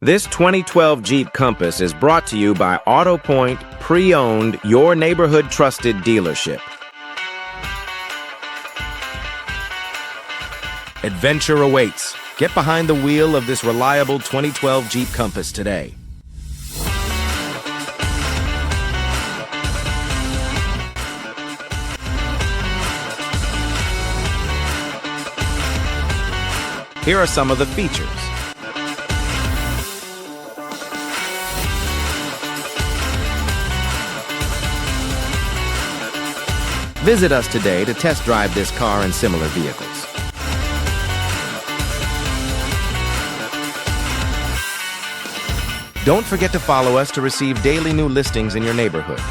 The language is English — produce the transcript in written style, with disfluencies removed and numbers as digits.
This 2012 Jeep Compass is brought to you by AutoPoint Pre-Owned, your neighborhood trusted dealership. Adventure awaits. Get behind the wheel of this reliable 2012 Jeep Compass today. Here are some of the features. Visit us today to test drive this car and similar vehicles. Don't forget to follow us to receive daily new listings in your neighborhood.